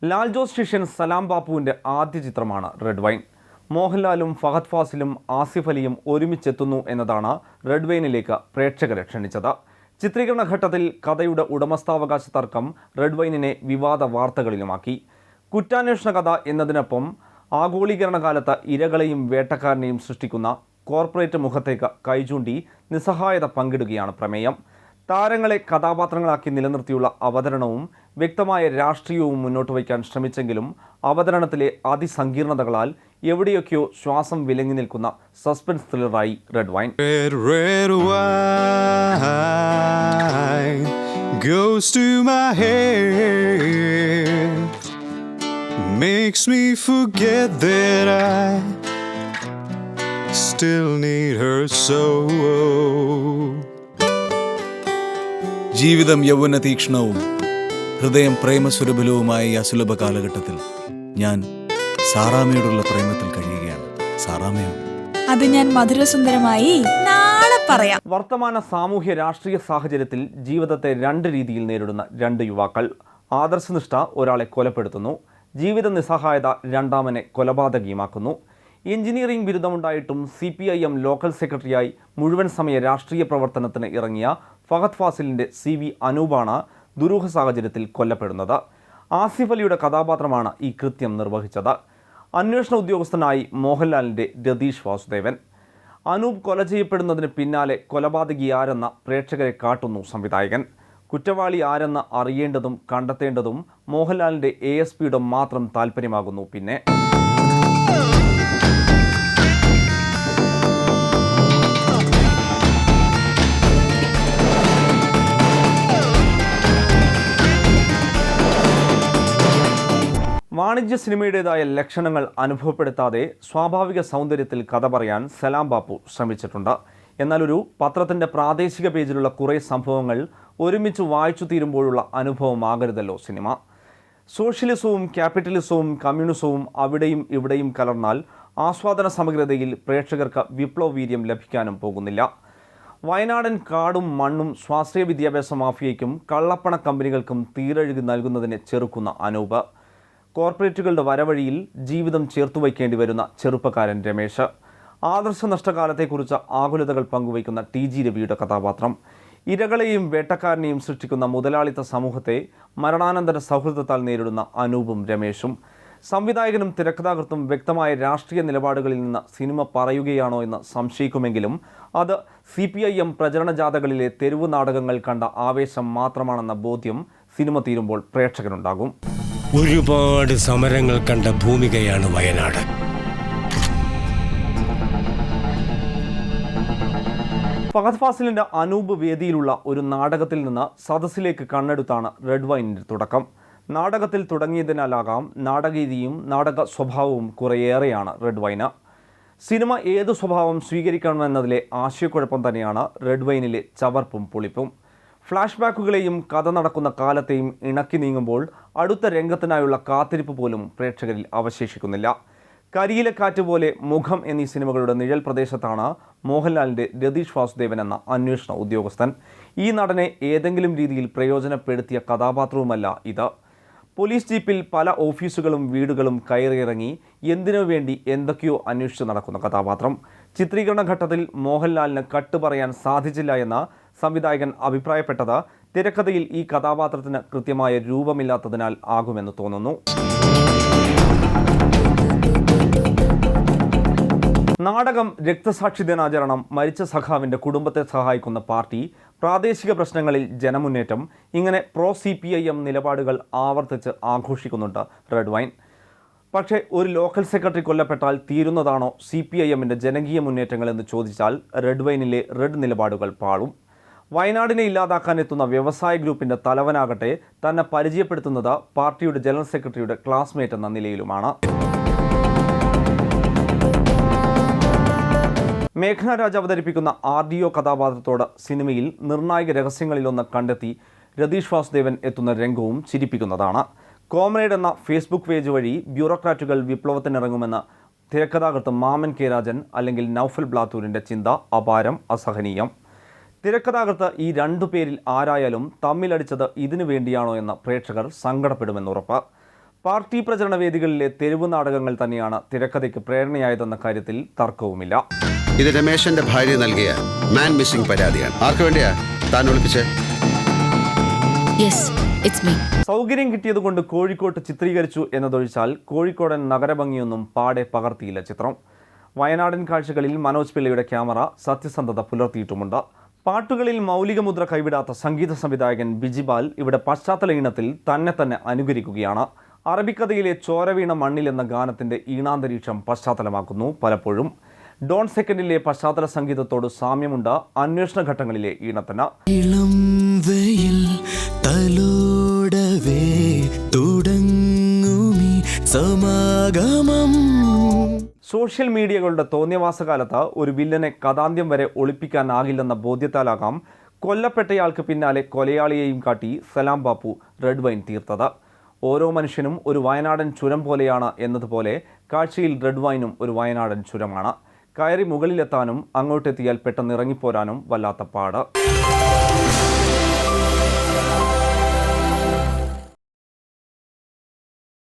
ലാൽ ജോസ് ശിഷ്യൻ സലാം ബാപ്പുവിൻ്റെ ആദ്യ ചിത്രമാണ് റെഡ് വൈൻ. മോഹൻലാലും ഫഹദ് ഫാസിലും ആസിഫ് അലിയും ഒരുമിച്ചെത്തുന്നു എന്നതാണ് റെഡ് വൈനിലേക്ക് പ്രേക്ഷകരെ ക്ഷണിച്ചത്. ചിത്രീകരണ ഘട്ടത്തിൽ കഥയുടെ ഉടമസ്ഥാവകാശ തർക്കം റെഡ് വൈനിനെ വിവാദ വാർത്തകളിലുമാക്കി. കുറ്റാന്വേഷണ കഥ എന്നതിനൊപ്പം ആഗോളീകരണ കാലത്ത് ഇരകളെയും വേട്ടക്കാരനെയും സൃഷ്ടിക്കുന്ന കോർപ്പറേറ്റ് മുഖത്തേക്ക് കൈചൂണ്ടി നിസ്സഹായത പങ്കിടുകയാണ് പ്രമേയം. താരങ്ങളെ കഥാപാത്രങ്ങളാക്കി നിലനിർത്തിയുള്ള അവതരണവും വ്യക്തമായ രാഷ്ട്രീയവും മുന്നോട്ട് വയ്ക്കാൻ ശ്രമിച്ചെങ്കിലും അവതരണത്തിലെ അതിസങ്കീർണതകളാൽ എവിടെയൊക്കെയോ ശ്വാസം വിലങ്ങി നിൽക്കുന്ന സസ്പെൻസ് ത്രില്ലറായി Red Wine. Red wine goes to my head, makes me forget that I still need her so. ജീവിതം യൗവന തീക്ഷ്ണവും ഹൃദയം പ്രേമസുരഭിലവുമായ ഈ അസുലഭ കാലഘട്ടത്തിൽ ഞാൻ സാറാമ്മയോടുള്ള പ്രേമത്തിൽ കഴിയുകയാണ്. സാറാമ്മയോ? അത് ഞാൻ മധുരസുന്ദരമായി നാളെ പറയാം. വർത്തമാന സാമൂഹ്യ രാഷ്ട്രീയ സാഹചര്യത്തിൽ ജീവിതത്തെ രണ്ട് രീതിയിൽ നേരിടുന്ന രണ്ട് യുവാക്കൾ. ആദർശനിഷ്ഠ ഒരാളെ കൊലപ്പെടുത്തുന്നു, ജീവിത നിസ്സഹായത രണ്ടാമനെ കൊലപാതകിയുമാക്കുന്നു. എഞ്ചിനീയറിംഗ് ബിരുദമുണ്ടായിട്ടും CPIM ലോക്കൽ സെക്രട്ടറിയായി മുഴുവൻ സമയ രാഷ്ട്രീയ പ്രവർത്തനത്തിന് ഇറങ്ങിയ ഫഹദ് ഫാസിലിൻ്റെ CV അനൂപാണ് ദുരൂഹ സാഹചര്യത്തിൽ കൊല്ലപ്പെടുന്നത്. ആസിഫ് അലിയുടെ കഥാപാത്രമാണ് ഈ കൃത്യം നിർവഹിച്ചത്. അന്വേഷണ ഉദ്യോഗസ്ഥനായി മോഹൻലാലിൻ്റെ രതീഷ് വാസുദേവൻ. അനൂപ് കൊല ചെയ്യപ്പെടുന്നതിന് പിന്നാലെ കൊലപാതകി ആരെന്ന പ്രേക്ഷകരെ കാട്ടുന്നു സംവിധായകൻ. കുറ്റവാളി ആരെന്ന് അറിയേണ്ടതും കണ്ടെത്തേണ്ടതും മോഹൻലാലിൻ്റെ ASPയുടെ മാത്രം താല്പര്യമാകുന്നു. പിന്നെ വാണിജ്യ സിനിമയുടേതായ ലക്ഷണങ്ങൾ അനുഭവപ്പെടുത്താതെ സ്വാഭാവിക സൗന്ദര്യത്തിൽ കഥ പറയാൻ സലാം ബാപ്പു ശ്രമിച്ചിട്ടുണ്ട്. എന്നാൽ ഒരു പത്രത്തിൻ്റെ പ്രാദേശിക പേജിലുള്ള കുറേ സംഭവങ്ങൾ ഒരുമിച്ച് വായിച്ചു തീരുമ്പോഴുള്ള അനുഭവമാകരുതല്ലോ സിനിമ. സോഷ്യലിസവും ക്യാപിറ്റലിസവും കമ്മ്യൂണിസവും അവിടെയും ഇവിടെയും കലർന്നാൽ ആസ്വാദന സമഗ്രതയിൽ പ്രേക്ഷകർക്ക് വിപ്ലവവീര്യം ലഭിക്കാനും പോകുന്നില്ല. വയനാടൻ കാടും മണ്ണും സ്വാശ്രയ വിദ്യാഭ്യാസ മാഫിയയ്ക്കും കള്ളപ്പണ കമ്പനികൾക്കും തീരഴുകി നൽകുന്നതിനെ ചെറുക്കുന്ന അനൂപ്. കോർപ്പറേറ്റുകളുടെ വരവഴിയിൽ ജീവിതം ചേർത്തുവയ്ക്കേണ്ടി വരുന്ന ചെറുപ്പക്കാരൻ രമേശ്. ആദർശ നഷ്ടകാലത്തെക്കുറിച്ച് ആകുലതകൾ പങ്കുവയ്ക്കുന്ന TG രവിയുടെ കഥാപാത്രം. ഇരകളെയും വേട്ടക്കാരനെയും സൃഷ്ടിക്കുന്ന മുതലാളിത്ത സമൂഹത്തെ മരണാനന്തര സൗഹൃദത്താൽ നേരിടുന്ന അനൂപും രമേശും. സംവിധായകനും തിരക്കഥാകൃത്തും വ്യക്തമായ രാഷ്ട്രീയ നിലപാടുകളിൽ നിന്ന് സിനിമ പറയുകയാണോ എന്ന് സംശയിക്കുമെങ്കിലും അത് CPIM പ്രചരണ ജാഥകളിലെ തെരുവ് നാടകങ്ങൾ കണ്ട ആവേശം മാത്രമാണെന്ന ബോധ്യം സിനിമ തീരുമ്പോൾ പ്രേക്ഷകനുണ്ടാകും. ഒരുപാട് സമരങ്ങൾ കണ്ട ഭൂമികയാണ് വയനാട്. ഫഹദ് ഫാസിലിൻ്റെ അനൂപ് വേദിയിലുള്ള ഒരു നാടകത്തിൽ നിന്ന് സദസ്സിലേക്ക് കണ്ണെടുത്താണ് റെഡ് വൈനിൻ്റെ തുടക്കം. നാടകത്തിൽ തുടങ്ങിയതിനാലാകാം നാടകീതിയും നാടക സ്വഭാവവും കുറേയേറെയാണ് റെഡ് വൈന്. സിനിമ ഏതു സ്വഭാവം സ്വീകരിക്കണമെന്നതിലെ ആശയക്കുഴപ്പം തന്നെയാണ് റെഡ് വൈനിലെ ചവർപ്പും പുളിപ്പും. ഫ്ലാഷ് ബാക്കുകളെയും കഥ നടക്കുന്ന കാലത്തെയും ഇണക്കി നീങ്ങുമ്പോൾ അടുത്ത രംഗത്തിനായുള്ള കാത്തിരിപ്പ് പോലും പ്രേക്ഷകരിൽ അവശേഷിക്കുന്നില്ല. കരിയിലെ കാറ്റ് പോലെ, മുഖം എന്നീ സിനിമകളുടെ നിഴൽ പ്രദേശത്താണ് മോഹൻലാലിൻ്റെ രതീഷ് വാസുദേവൻ എന്ന അന്വേഷണ ഉദ്യോഗസ്ഥൻ. ഈ നടനെ ഏതെങ്കിലും രീതിയിൽ പ്രയോജനപ്പെടുത്തിയ കഥാപാത്രവുമല്ല ഇത്. പോലീസ് ജീപ്പിൽ പല ഓഫീസുകളും വീടുകളും കയറിയിറങ്ങി എന്തിനു വേണ്ടി എന്തൊക്കെയോ അന്വേഷിച്ച് നടക്കുന്ന കഥാപാത്രം. ചിത്രീകരണ ഘട്ടത്തിൽ മോഹൻലാലിന് കട്ട് പറയാൻ സാധിച്ചില്ല എന്ന് സംവിധായകൻ അഭിപ്രായപ്പെട്ടത് തിരക്കഥയിൽ ഈ കഥാപാത്രത്തിന് കൃത്യമായ രൂപമില്ലാത്തതിനാൽ ആകുമെന്ന് തോന്നുന്നു. നാടകം, രക്തസാക്ഷി ദിനാചരണം, മരിച്ച സഖാവിൻ്റെ കുടുംബത്തെ സഹായിക്കുന്ന പാർട്ടി, പ്രാദേശിക പ്രശ്നങ്ങളിൽ ജനമുന്നേറ്റം, ഇങ്ങനെ CPIM നിലപാടുകൾ ആവർത്തിച്ച് ആഘോഷിക്കുന്നുണ്ട് റെഡ് വൈൻ. പക്ഷേ ഒരു ലോക്കൽ സെക്രട്ടറി കൊല്ലപ്പെട്ടാൽ തീരുന്നതാണോ CPIMൻ്റെ ജനകീയ മുന്നേറ്റങ്ങൾ എന്ന് ചോദിച്ചാൽ റെഡ് വൈനിലെ റെഡ് നിലപാടുകൾ പാളും. വയനാടിനെ ഇല്ലാതാക്കാൻ എത്തുന്ന വ്യവസായ ഗ്രൂപ്പിൻ്റെ തലവനാകട്ടെ തന്നെ പരിചയപ്പെടുത്തുന്നത് പാർട്ടിയുടെ ജനറൽ സെക്രട്ടറിയുടെ ക്ലാസ്മേറ്റ് എന്ന നിലയിലുമാണ്. മേഘ്ന രാജ് അവതരിപ്പിക്കുന്ന RDO കഥാപാത്രത്തോട് സിനിമയിൽ നിർണായക രഹസ്യങ്ങളിലൊന്ന് കണ്ടെത്തി രതീഷ് വാസുദേവൻ എത്തുന്ന രംഗവും ചിരിപ്പിക്കുന്നതാണ്. കോമ്രേഡ് എന്ന ഫേസ്ബുക്ക് പേജ് വഴി ബ്യൂറോക്രാറ്റുകൾ വിപ്ലവത്തിനിറങ്ങുമെന്ന് തിരക്കഥാകൃത്ത് മാമൻ K രാജൻ അല്ലെങ്കിൽ നൗഫൽ ബ്ലാത്തൂരിൻ്റെ ചിന്ത അപാരം, അസഹനീയം. തിരക്കഥാകൃത്ത് ഈ രണ്ടു പേരിൽ ആരായാലും തമ്മിലടിച്ചത് ഇതിനു വേണ്ടിയാണോ എന്ന് പ്രേക്ഷകർ സങ്കടപ്പെടുമെന്നുറപ്പ്. പാർട്ടി പ്രചരണ വേദികളിലെ തെരുവ് നാടകങ്ങൾ തന്നെയാണ് തിരക്കഥയ്ക്ക് പ്രേരണയായതെന്ന കാര്യത്തിൽ തർക്കവുമില്ല. ഇത് രമേശന്റെ ഭാര്യ നൽകിയ മാൻ മിസ്സിംഗ് പരാതിയാണ്. ആർക്കു വേണ്ടിയാ താൻ ഒളിപ്പിച്ചേ? സൗകര്യം കിട്ടിയതുകൊണ്ട് കോഴിക്കോട്ട് ചിത്രീകരിച്ചു എന്നതൊഴിച്ചാൽ കോഴിക്കോടൻ നഗരഭംഗിയൊന്നും പാടെ പകർത്തിയില്ല ചിത്രം. വയനാടൻ കാഴ്ചകളിൽ മനോജ് പിള്ളയുടെ ക്യാമറ സത്യസന്ധത പുലർത്തിയിട്ടുമുണ്ട്. പാട്ടുകളിൽ മൗലിക മുദ്ര കൈവിടാത്ത സംഗീത സംവിധായകൻ ബിജിബാൽ ഇവിടെ പശ്ചാത്തല ഈണത്തിൽ തന്നെ അനുകരിക്കുകയാണ്. അറബിക്കഥയിലെ ചോരവീണ മണ്ണിൽ എന്ന ഗാനത്തിന്റെ ഈണാന്തരീക്ഷം പശ്ചാത്തലമാക്കുന്നു പലപ്പോഴും. ഡോൺ സെക്കൻഡിലെ പശ്ചാത്തല സംഗീതത്തോട് സാമ്യമുണ്ട് അന്വേഷണ ഘട്ടങ്ങളിലെ ഈണത്തിന്. ഇളം വെയിൽ തലോടവേ തുടങ്ങുമി സമാഗമം. സോഷ്യൽ മീഡിയകളുടെ തോന്നിയവാസകാലത്ത് ഒരു വില്ലനെ കഥാന്ത്യം വരെ ഒളിപ്പിക്കാനാകില്ലെന്ന ബോധ്യത്താലാകാം കൊല്ലപ്പെട്ടയാൾക്ക് പിന്നാലെ കൊലയാളിയെയും കാട്ടി സലാം ബാപ്പു റെഡ് വൈൻ തീർത്തത്. ഓരോ മനുഷ്യനും ഒരു വയനാടൻ ചുരം പോലെയാണ് എന്നതുപോലെ കാഴ്ചയിൽ റെഡ് വൈനും ഒരു വയനാടൻ ചുരമാണ്. കയറി മുകളിലെത്താനും അങ്ങോട്ടെത്തിയാൽ പെട്ടെന്ന് ഇറങ്ങിപ്പോരാനും വല്ലാത്ത പാട്.